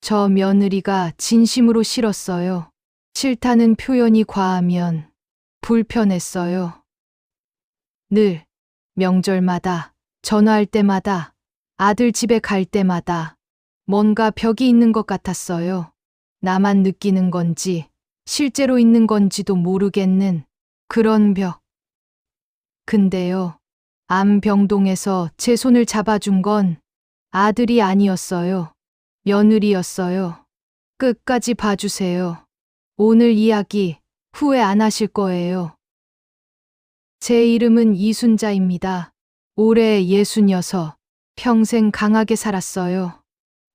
저 며느리가 진심으로 싫었어요. 싫다는 표현이 과하면 불편했어요. 늘 명절마다 전화할 때마다 아들 집에 갈 때마다 뭔가 벽이 있는 것 같았어요. 나만 느끼는 건지 실제로 있는 건지도 모르겠는 그런 벽. 근데요, 암병동에서 제 손을 잡아준 건 아들이 아니었어요. 며느리였어요. 끝까지 봐주세요. 오늘 이야기 후회 안 하실 거예요. 제 이름은 이순자입니다. 올해 66, 평생 강하게 살았어요.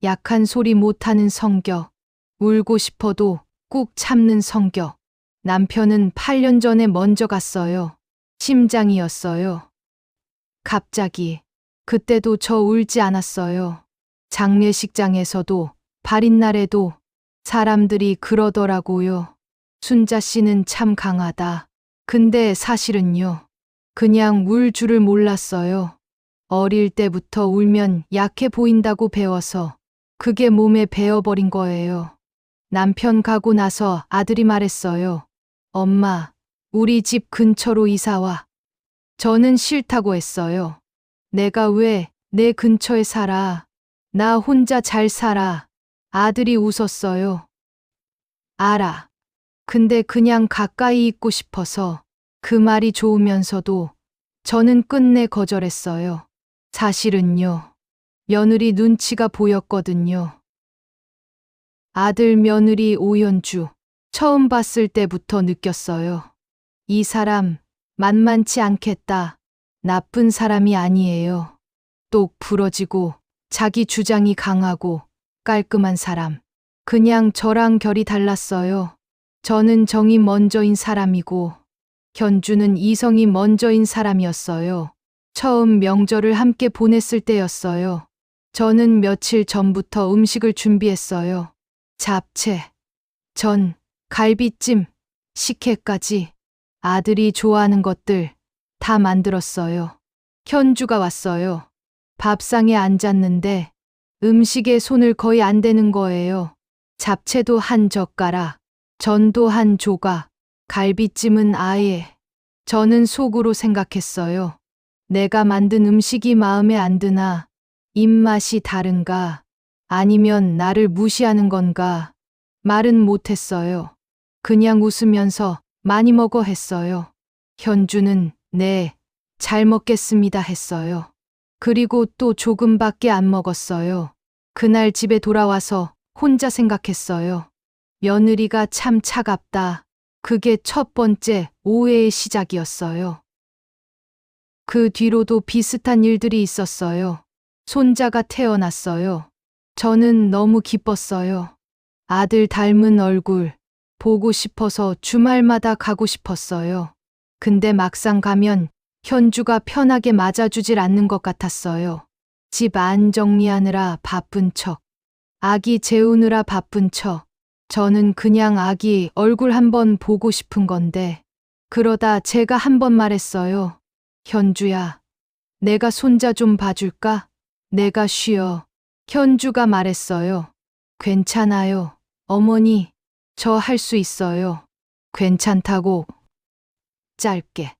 약한 소리 못하는 성격, 울고 싶어도 꾹 참는 성격. 남편은 8년 전에 먼저 갔어요. 심장이었어요. 갑자기, 그때도 저 울지 않았어요. 장례식장에서도, 발인 날에도 사람들이 그러더라고요. 순자 씨는 참 강하다. 근데 사실은요, 그냥 울 줄을 몰랐어요. 어릴 때부터 울면 약해 보인다고 배워서 그게 몸에 배어버린 거예요. 남편 가고 나서 아들이 말했어요. 엄마, 우리 집 근처로 이사와. 저는 싫다고 했어요. 내가 왜 내 근처에 살아? 나 혼자 잘 살아. 아들이 웃었어요. 알아. 근데 그냥 가까이 있고 싶어서. 그 말이 좋으면서도 저는 끝내 거절했어요. 사실은요, 며느리 눈치가 보였거든요. 아들 며느리 오연주, 처음 봤을 때부터 느꼈어요. 이 사람 만만치 않겠다. 나쁜 사람이 아니에요. 똑 부러지고 자기 주장이 강하고 깔끔한 사람. 그냥 저랑 결이 달랐어요. 저는 정이 먼저인 사람이고 현주는 이성이 먼저인 사람이었어요. 처음 명절을 함께 보냈을 때였어요. 저는 며칠 전부터 음식을 준비했어요. 잡채, 전, 갈비찜, 식혜까지 아들이 좋아하는 것들 다 만들었어요. 현주가 왔어요. 밥상에 앉았는데 음식에 손을 거의 안 대는 거예요. 잡채도 한 젓가락, 전도 한 조각, 갈비찜은 아예. 저는 속으로 생각했어요. 내가 만든 음식이 마음에 안 드나? 입맛이 다른가? 아니면 나를 무시하는 건가? 말은 못했어요. 그냥 웃으면서 많이 먹어 했어요. 현주는 네, 잘 먹겠습니다 했어요. 그리고 또 조금밖에 안 먹었어요. 그날 집에 돌아와서 혼자 생각했어요. 며느리가 참 차갑다. 그게 첫 번째 오해의 시작이었어요. 그 뒤로도 비슷한 일들이 있었어요. 손자가 태어났어요. 저는 너무 기뻤어요. 아들 닮은 얼굴 보고 싶어서 주말마다 가고 싶었어요. 근데 막상 가면 현주가 편하게 맞아주질 않는 것 같았어요. 집 안 정리하느라 바쁜 척, 아기 재우느라 바쁜 척. 저는 그냥 아기 얼굴 한번 보고 싶은 건데, 그러다 제가 한번 말했어요. 현주야, 내가 손자 좀 봐줄까? 내가 쉬어. 현주가 말했어요. 괜찮아요. 어머니, 저 할 수 있어요. 괜찮다고. 짧게.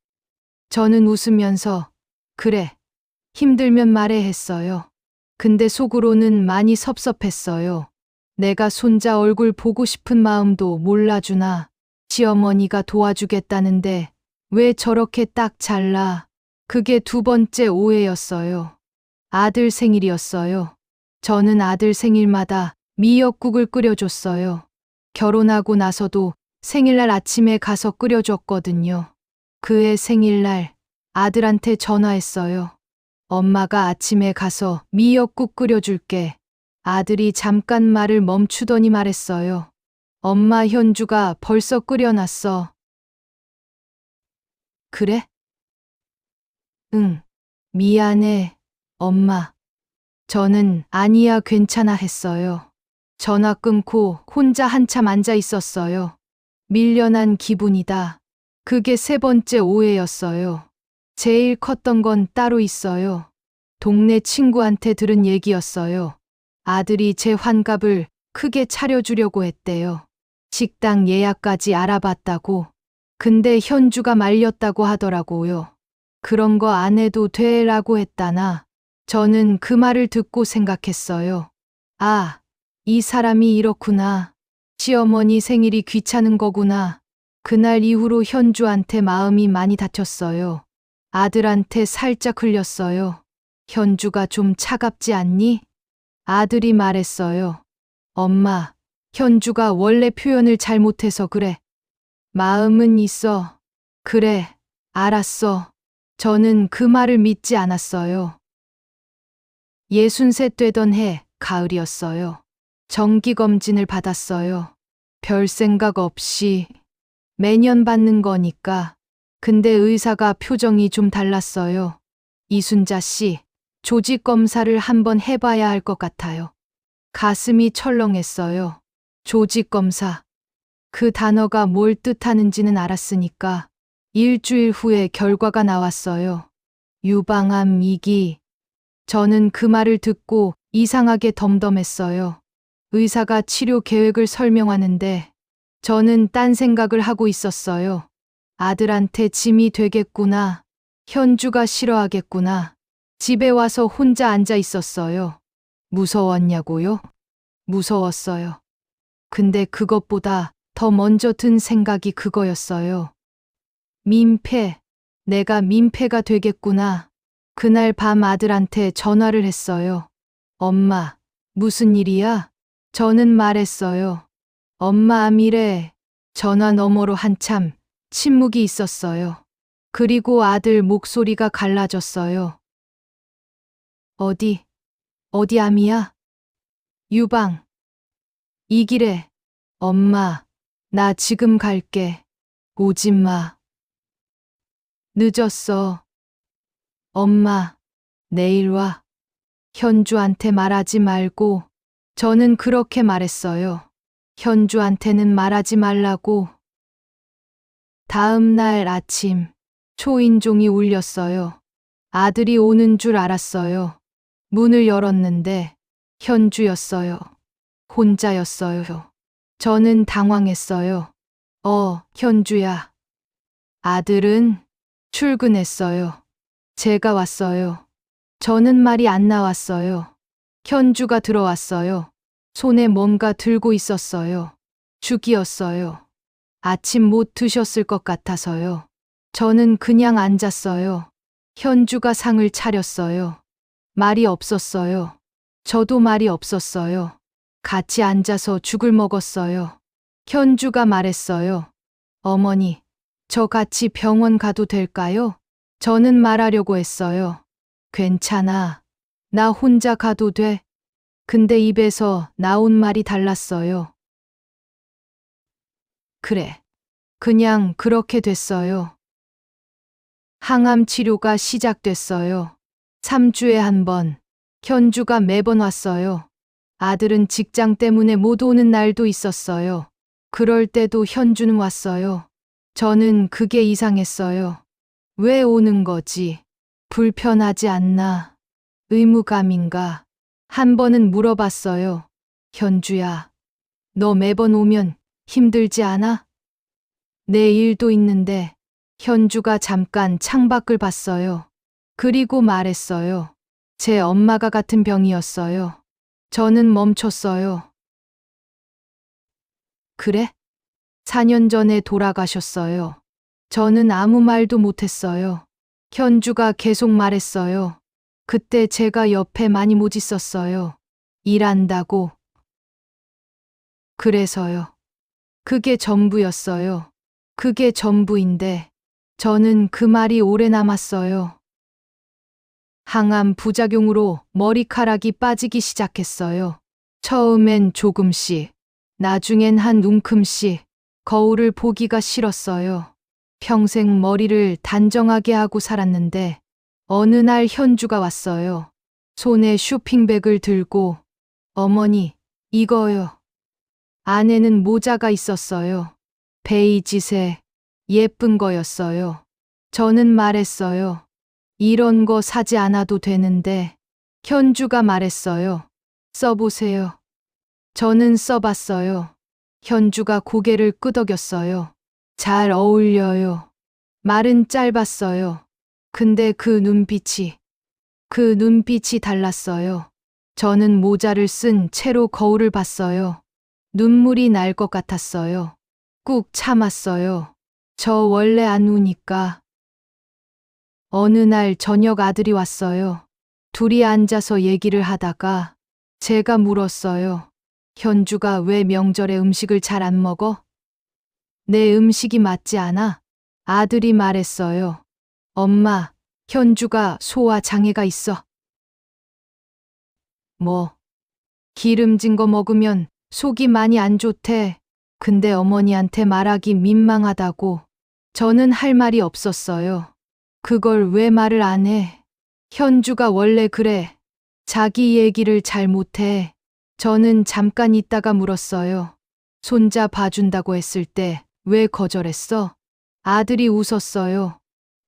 저는 웃으면서, 그래, 힘들면 말해 했어요. 근데 속으로는 많이 섭섭했어요. 내가 손자 얼굴 보고 싶은 마음도 몰라주나. 시어머니가 도와주겠다는데 왜 저렇게 딱 잘라. 그게 두 번째 오해였어요. 아들 생일이었어요. 저는 아들 생일마다 미역국을 끓여줬어요. 결혼하고 나서도 생일날 아침에 가서 끓여줬거든요. 그해 생일날 아들한테 전화했어요. 엄마가 아침에 가서 미역국 끓여줄게. 아들이 잠깐 말을 멈추더니 말했어요. 엄마 현주가 벌써 끓여놨어. 그래? 응. 미안해, 엄마. 저는 아니야 괜찮아 했어요. 전화 끊고 혼자 한참 앉아 있었어요. 밀려난 기분이다. 그게 세 번째 오해였어요. 제일 컸던 건 따로 있어요. 동네 친구한테 들은 얘기였어요. 아들이 제 환갑을 크게 차려주려고 했대요. 식당 예약까지 알아봤다고. 근데 현주가 말렸다고 하더라고요. 그런 거 안 해도 돼라고 했다나. 저는 그 말을 듣고 생각했어요. 아, 이 사람이 이렇구나. 시어머니 생일이 귀찮은 거구나. 그날 이후로 현주한테 마음이 많이 다쳤어요. 아들한테 살짝 흘렸어요. 현주가 좀 차갑지 않니? 아들이 말했어요. 엄마, 현주가 원래 표현을 잘못해서 그래. 마음은 있어. 그래, 알았어. 저는 그 말을 믿지 않았어요. 63 되던 해 가을이었어요. 정기검진을 받았어요. 별 생각 없이 매년 받는 거니까. 근데 의사가 표정이 좀 달랐어요. 이순자 씨, 조직검사를 한번 해봐야 할 것 같아요. 가슴이 철렁했어요. 조직검사. 그 단어가 뭘 뜻하는지는 알았으니까. 일주일 후에 결과가 나왔어요. 유방암 2기. 저는 그 말을 듣고 이상하게 덤덤했어요. 의사가 치료 계획을 설명하는데 저는 딴 생각을 하고 있었어요. 아들한테 짐이 되겠구나. 현주가 싫어하겠구나. 집에 와서 혼자 앉아 있었어요. 무서웠냐고요? 무서웠어요. 근데 그것보다 더 먼저 든 생각이 그거였어요. 민폐. 내가 민폐가 되겠구나. 그날 밤 아들한테 전화를 했어요. 엄마, 무슨 일이야? 저는 말했어요. 엄마 암이래. 전화 너머로 한참 침묵이 있었어요. 그리고 아들 목소리가 갈라졌어요. 어디 암이야? 유방. 이 길에. 엄마, 나 지금 갈게. 오지 마. 늦었어. 엄마, 내일 와. 현주한테 말하지 말고. 저는 그렇게 말했어요. 현주한테는 말하지 말라고. 다음 날 아침, 초인종이 울렸어요. 아들이 오는 줄 알았어요. 문을 열었는데 현주였어요. 혼자였어요. 저는 당황했어요. 현주야. 아들은 출근했어요. 제가 왔어요. 저는 말이 안 나왔어요. 현주가 들어왔어요. 손에 뭔가 들고 있었어요. 죽이었어요. 아침 못 드셨을 것 같아서요. 저는 그냥 앉았어요. 현주가 상을 차렸어요. 말이 없었어요. 저도 말이 없었어요. 같이 앉아서 죽을 먹었어요. 현주가 말했어요. 어머니, 저 같이 병원 가도 될까요? 저는 말하려고 했어요. 괜찮아. 나 혼자 가도 돼. 근데 입에서 나온 말이 달랐어요. 그래. 그냥 그렇게 됐어요. 항암 치료가 시작됐어요. 3주에 한 번. 현주가 매번 왔어요. 아들은 직장 때문에 못 오는 날도 있었어요. 그럴 때도 현주는 왔어요. 저는 그게 이상했어요. 왜 오는 거지? 불편하지 않나? 의무감인가? 한 번은 물어봤어요. 현주야, 너 매번 오면 힘들지 않아? 내 일도 있는데. 현주가 잠깐 창밖을 봤어요. 그리고 말했어요. 제 엄마가 같은 병이었어요. 저는 멈췄어요. 그래? 4년 전에 돌아가셨어요. 저는 아무 말도 못했어요. 현주가 계속 말했어요. 그때 제가 옆에 많이 못 있었어요. 일한다고. 그래서요. 그게 전부였어요. 그게 전부인데 저는 그 말이 오래 남았어요. 항암 부작용으로 머리카락이 빠지기 시작했어요. 처음엔 조금씩, 나중엔 한 움큼씩. 거울을 보기가 싫었어요. 평생 머리를 단정하게 하고 살았는데 어느 날 현주가 왔어요. 손에 쇼핑백을 들고 어머니, 이거요. 안에는 모자가 있었어요. 베이지색, 예쁜 거였어요. 저는 말했어요. 이런 거 사지 않아도 되는데. 현주가 말했어요. 써보세요. 저는 써봤어요. 현주가 고개를 끄덕였어요. 잘 어울려요. 말은 짧았어요. 근데 그 눈빛이 달랐어요. 저는 모자를 쓴 채로 거울을 봤어요. 눈물이 날 것 같았어요. 꾹 참았어요. 저 원래 안 우니까. 어느 날 저녁 아들이 왔어요. 둘이 앉아서 얘기를 하다가 제가 물었어요. 현주가 왜 명절에 음식을 잘 안 먹어? 내 음식이 맞지 않아? 아들이 말했어요. 엄마, 현주가 소화 장애가 있어. 뭐, 기름진 거 먹으면 속이 많이 안 좋대. 근데 어머니한테 말하기 민망하다고. 저는 할 말이 없었어요. 그걸 왜 말을 안 해? 현주가 원래 그래. 자기 얘기를 잘 못해. 저는 잠깐 있다가 물었어요. 손자 봐준다고 했을 때 왜 거절했어? 아들이 웃었어요.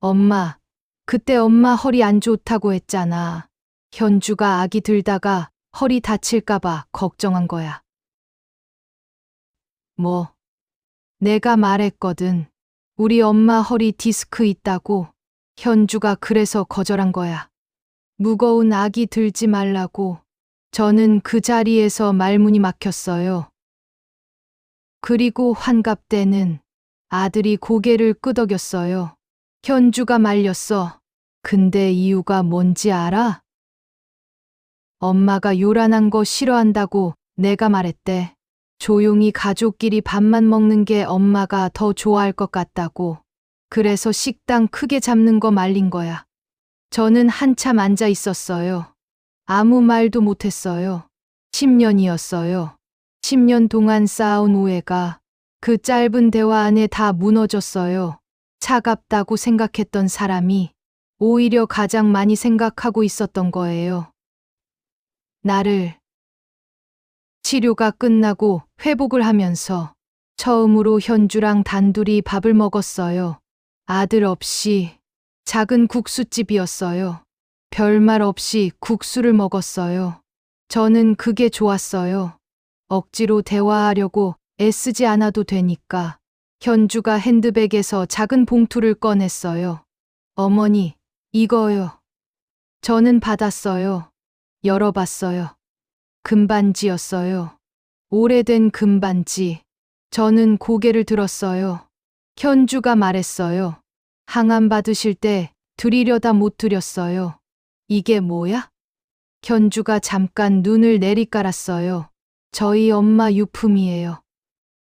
엄마, 그때 엄마 허리 안 좋다고 했잖아. 현주가 아기 들다가 허리 다칠까봐 걱정한 거야. 뭐, 내가 말했거든. 우리 엄마 허리 디스크 있다고. 현주가 그래서 거절한 거야. 무거운 아기 들지 말라고. 저는 그 자리에서 말문이 막혔어요. 그리고 환갑 때는 아들이 고개를 끄덕였어요. 현주가 말렸어. 근데 이유가 뭔지 알아? 엄마가 요란한 거 싫어한다고 내가 말했대. 조용히 가족끼리 밥만 먹는 게 엄마가 더 좋아할 것 같다고. 그래서 식당 크게 잡는 거 말린 거야. 저는 한참 앉아 있었어요. 아무 말도 못했어요. 10년이었어요. 10년 동안 쌓아온 오해가 그 짧은 대화 안에 다 무너졌어요. 차갑다고 생각했던 사람이 오히려 가장 많이 생각하고 있었던 거예요. 나를. 치료가 끝나고 회복을 하면서 처음으로 현주랑 단둘이 밥을 먹었어요. 아들 없이 작은 국수집이었어요. 별말 없이 국수를 먹었어요. 저는 그게 좋았어요. 억지로 대화하려고 애쓰지 않아도 되니까. 현주가 핸드백에서 작은 봉투를 꺼냈어요. 어머니, 이거요. 저는 받았어요. 열어봤어요. 금반지였어요. 오래된 금반지. 저는 고개를 들었어요. 현주가 말했어요. 항암 받으실 때 드리려다 못 드렸어요. 이게 뭐야? 현주가 잠깐 눈을 내리깔았어요. 저희 엄마 유품이에요.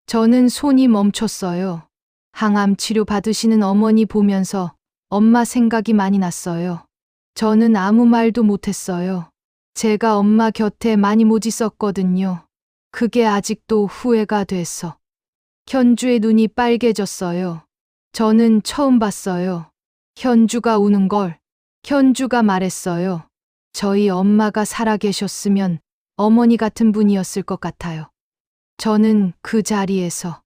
저는 손이 멈췄어요. 항암 치료 받으시는 어머니 보면서 엄마 생각이 많이 났어요. 저는 아무 말도 못했어요. 제가 엄마 곁에 많이 못 있었거든요. 그게 아직도 후회가 돼서. 현주의 눈이 빨개졌어요. 저는 처음 봤어요. 현주가 우는 걸. 현주가 말했어요. 저희 엄마가 살아계셨으면 어머니 같은 분이었을 것 같아요. 저는 그 자리에서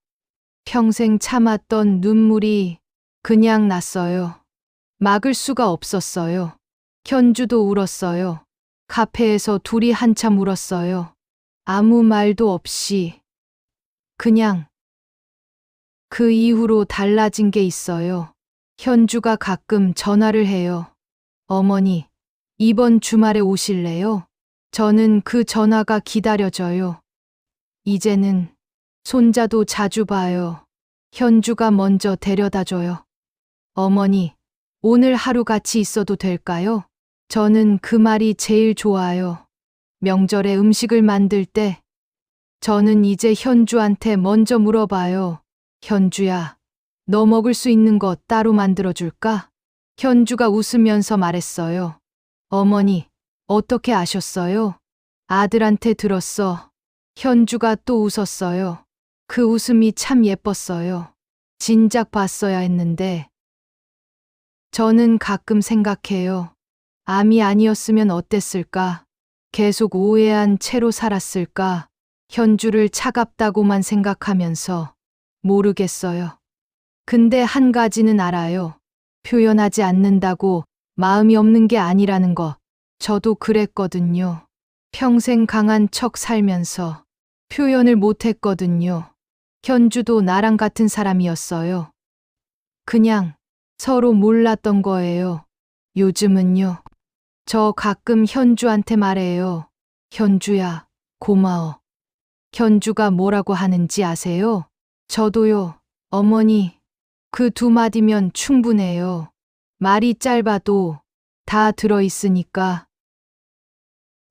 평생 참았던 눈물이 그냥 났어요. 막을 수가 없었어요. 현주도 울었어요. 카페에서 둘이 한참 울었어요. 아무 말도 없이. 그냥. 그 이후로 달라진 게 있어요. 현주가 가끔 전화를 해요. 어머니, 이번 주말에 오실래요? 저는 그 전화가 기다려져요. 이제는 손자도 자주 봐요. 현주가 먼저 데려다 줘요. 어머니, 오늘 하루 같이 있어도 될까요? 저는 그 말이 제일 좋아요. 명절에 음식을 만들 때 저는 이제 현주한테 먼저 물어봐요. 현주야, 너 먹을 수 있는 거 따로 만들어줄까? 현주가 웃으면서 말했어요. 어머니, 어떻게 아셨어요? 아들한테 들었어. 현주가 또 웃었어요. 그 웃음이 참 예뻤어요. 진작 봤어야 했는데. 저는 가끔 생각해요. 암이 아니었으면 어땠을까? 계속 오해한 채로 살았을까? 현주를 차갑다고만 생각하면서 모르겠어요. 근데 한 가지는 알아요. 표현하지 않는다고 마음이 없는 게 아니라는 거. 저도 그랬거든요. 평생 강한 척 살면서 표현을 못했거든요. 현주도 나랑 같은 사람이었어요. 그냥 서로 몰랐던 거예요. 요즘은요. 저 가끔 현주한테 말해요. 현주야, 고마워. 현주가 뭐라고 하는지 아세요? 저도요, 어머니. 그 두 마디면 충분해요. 말이 짧아도 다 들어있으니까.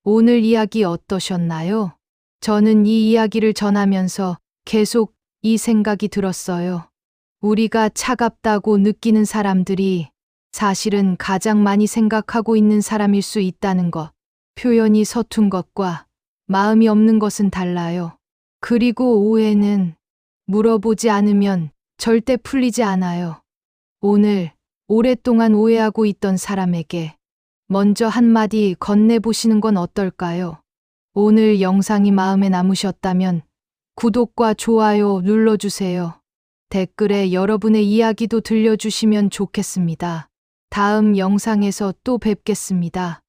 오늘 이야기 어떠셨나요? 저는 이 이야기를 전하면서 계속 이 생각이 들었어요. 우리가 차갑다고 느끼는 사람들이 사실은 가장 많이 생각하고 있는 사람일 수 있다는 것. 표현이 서툰 것과 마음이 없는 것은 달라요. 그리고 오해는 물어보지 않으면 절대 풀리지 않아요. 오늘 오랫동안 오해하고 있던 사람에게 먼저 한마디 건네보시는 건 어떨까요? 오늘 영상이 마음에 남으셨다면 구독과 좋아요 눌러주세요. 댓글에 여러분의 이야기도 들려주시면 좋겠습니다. 다음 영상에서 또 뵙겠습니다.